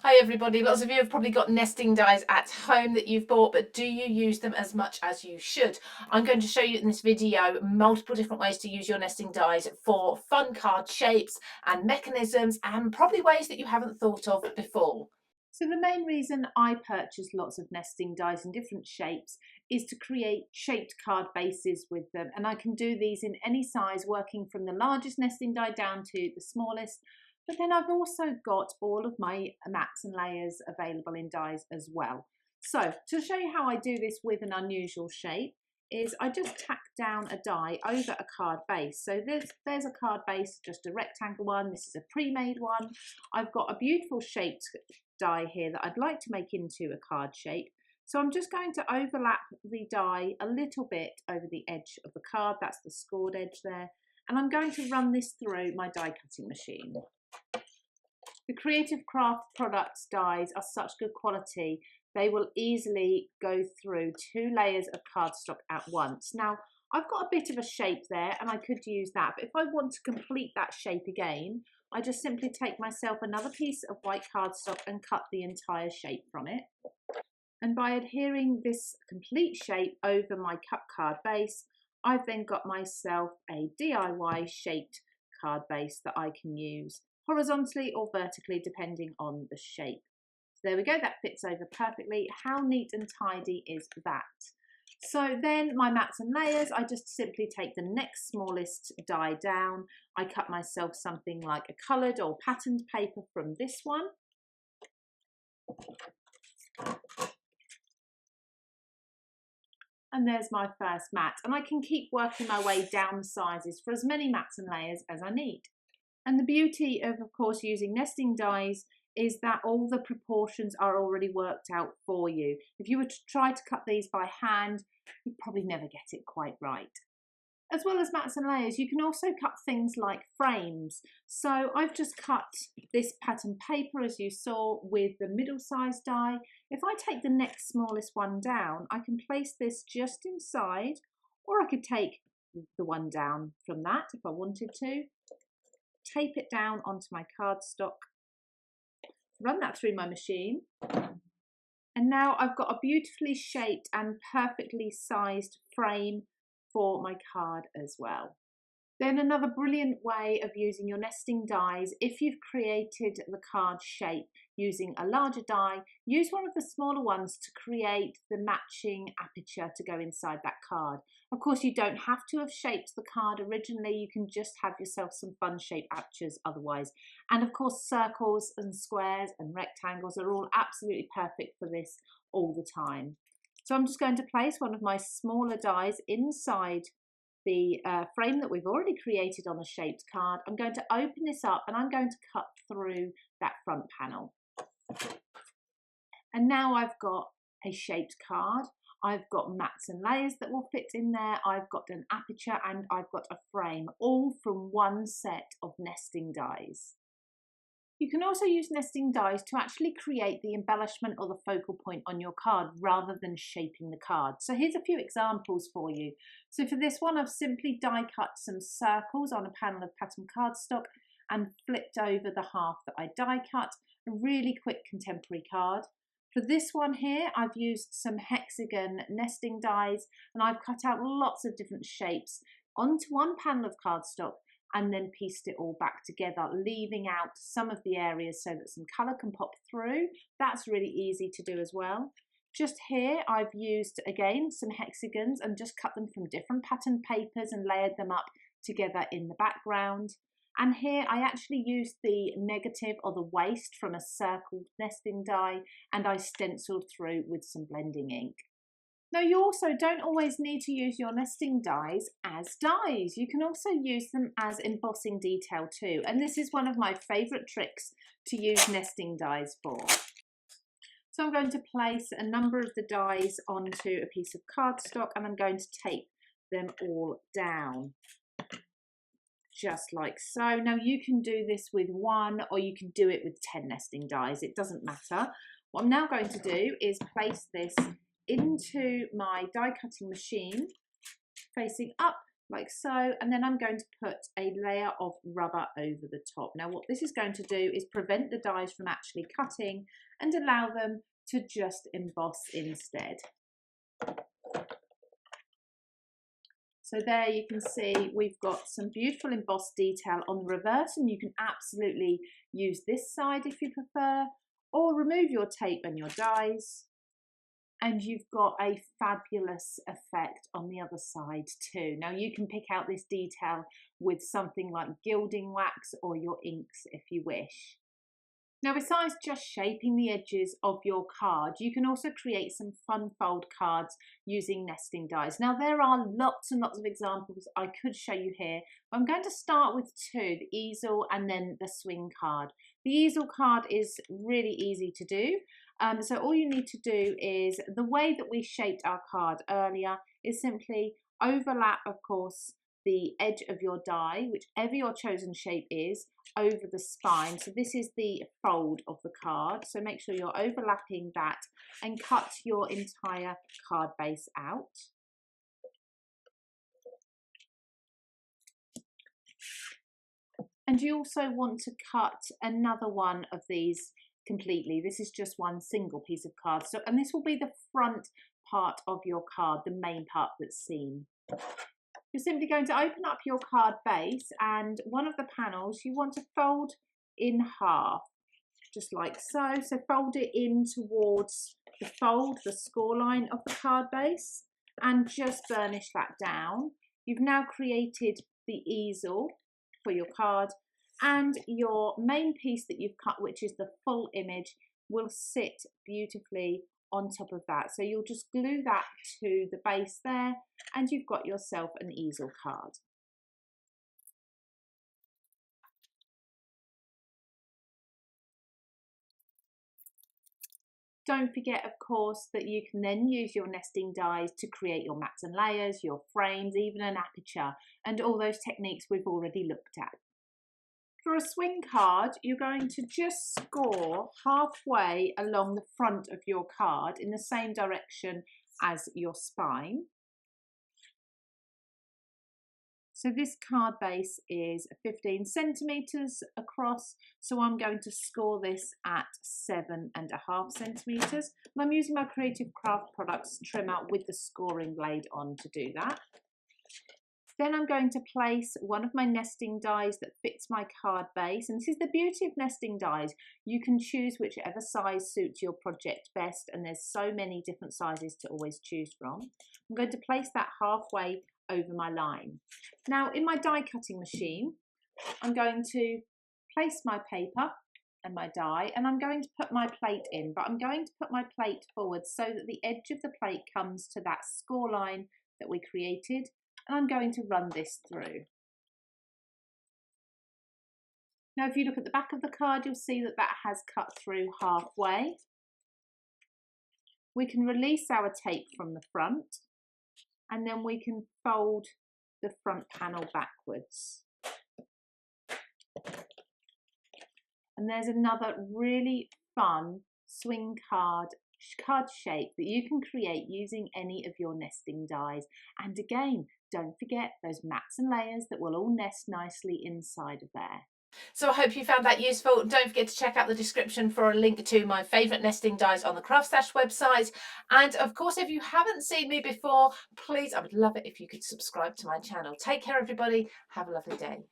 Hi everybody, lots of you have probably got nesting dies at home that you've bought, but do you use them as much as you should? I'm going to show you in this video multiple different ways to use your nesting dies for fun card shapes and mechanisms, and probably ways that you haven't thought of before. So the main reason I purchase lots of nesting dies in different shapes is to create shaped card bases with them, and I can do these in any size, working from the largest nesting die down to the smallest. But then I've also got all of my mats and layers available in dies as well. So to show you how I do this with an unusual shape is I just tack down a die over a card base. So there's a card base, just a rectangle one. This is a pre-made one. I've got a beautiful shaped die here that I'd like to make into a card shape. So I'm just going to overlap the die a little bit over the edge of the card. That's the scored edge there. And I'm going to run this through my die cutting machine. The Creative Craft Products dies are such good quality, they will easily go through 2 layers of cardstock at once. Now, I've got a bit of a shape there and I could use that, but if I want to complete that shape again, I just simply take myself another piece of white cardstock and cut the entire shape from it. And by adhering this complete shape over my cut card base, I've then got myself a DIY shaped card base that I can use horizontally or vertically depending on the shape. So there we go, that fits over perfectly. How neat and tidy is that? So then my mats and layers, I just simply take the next smallest die down. I cut myself something like a coloured or patterned paper from this one. And there's my first mat, and I can keep working my way down the sizes for as many mats and layers as I need. And the beauty of course, using nesting dies is that all the proportions are already worked out for you. If you were to try to cut these by hand, you'd probably never get it quite right. As well as mats and layers, you can also cut things like frames. So I've just cut this pattern paper, as you saw, with the middle-sized die. If I take the next smallest one down, I can place this just inside, or I could take the one down from that if I wanted to, tape it down onto my cardstock, run that through my machine, and now I've got a beautifully shaped and perfectly sized frame for my card as well. Then another brilliant way of using your nesting dies, if you've created the card shape using a larger die, use one of the smaller ones to create the matching aperture to go inside that card. Of course, you don't have to have shaped the card originally, you can just have yourself some fun shaped apertures otherwise. And of course, circles and squares and rectangles are all absolutely perfect for this all the time. So I'm just going to place one of my smaller dies inside the frame that we've already created on a shaped card. I'm going to open this up and I'm going to cut through that front panel. And now I've got a shaped card. I've got mats and layers that will fit in there. I've got an aperture and I've got a frame, all from one set of nesting dies. You can also use nesting dies to actually create the embellishment or the focal point on your card rather than shaping the card. So here's a few examples for you. So for this one, I've simply die cut some circles on a panel of pattern cardstock and flipped over the half that I die cut. A really quick contemporary card. For this one here, I've used some hexagon nesting dies and I've cut out lots of different shapes onto one panel of cardstock and then pieced it all back together, leaving out some of the areas so that some colour can pop through. That's really easy to do as well. Just here, I've used, again, some hexagons and just cut them from different pattern papers and layered them up together in the background. And here, I actually used the negative or the waste from a circle nesting die and I stenciled through with some blending ink. Now, you also don't always need to use your nesting dies as dies. You can also use them as embossing detail too. And this is one of my favourite tricks to use nesting dies for. So I'm going to place a number of the dies onto a piece of cardstock and I'm going to tape them all down. Just like so. Now you can do this with 1 or you can do it with 10 nesting dies. It doesn't matter. What I'm now going to do is place this into my die cutting machine facing up like so, and then I'm going to put a layer of rubber over the top. Now what this is going to do is prevent the dies from actually cutting and allow them to just emboss instead. So there you can see we've got some beautiful embossed detail on the reverse, and you can absolutely use this side if you prefer, or remove your tape and your dies, and you've got a fabulous effect on the other side too. Now you can pick out this detail with something like gilding wax or your inks if you wish. Now, besides just shaping the edges of your card, you can also create some fun fold cards using nesting dies. Now, there are lots and lots of examples I could show you here. I'm going to start with two, the easel and then the swing card. The easel card is really easy to do. So all you need to do is, the way that we shaped our card earlier, is simply overlap, of course, the edge of your die, whichever your chosen shape is, over the spine. So this is the fold of the card. So make sure you're overlapping that and cut your entire card base out. And you also want to cut another one of these completely. This is just one single piece of card. So, and this will be the front part of your card, the main part that's seen. You're simply going to open up your card base, and one of the panels you want to fold in half, just like so. So fold it in towards the fold, the score line of the card base, and just burnish that down. You've now created the easel for your card, and your main piece that you've cut, which is the full image, will sit beautifully on top of that. So you'll just glue that to the base there, and you've got yourself an easel card. Don't forget, of course, that you can then use your nesting dies to create your mats and layers, your frames, even an aperture, and all those techniques we've already looked at. For a swing card, you're going to just score halfway along the front of your card in the same direction as your spine. So this card base is 15 centimetres across, so I'm going to score this at 7.5 centimetres. And I'm using my Creative Craft Products trimmer with the scoring blade on to do that. Then I'm going to place one of my nesting dies that fits my card base. And this is the beauty of nesting dies. You can choose whichever size suits your project best, and there's so many different sizes to always choose from. I'm going to place that halfway over my line. Now in my die cutting machine, I'm going to place my paper and my die, and I'm going to put my plate in, but I'm going to put my plate forward so that the edge of the plate comes to that score line that we created. And I'm going to run this through. Now if you look at the back of the card, you'll see that that has cut through halfway. We can release our tape from the front, and then we can fold the front panel backwards. And there's another really fun swing card shape that you can create using any of your nesting dies. And again, don't forget those mats and layers that will all nest nicely inside of there. So I hope you found that useful. Don't forget to check out the description for a link to my favourite nesting dies on the CraftStash website. And of course, if you haven't seen me before, please, I would love it if you could subscribe to my channel. Take care, everybody. Have a lovely day.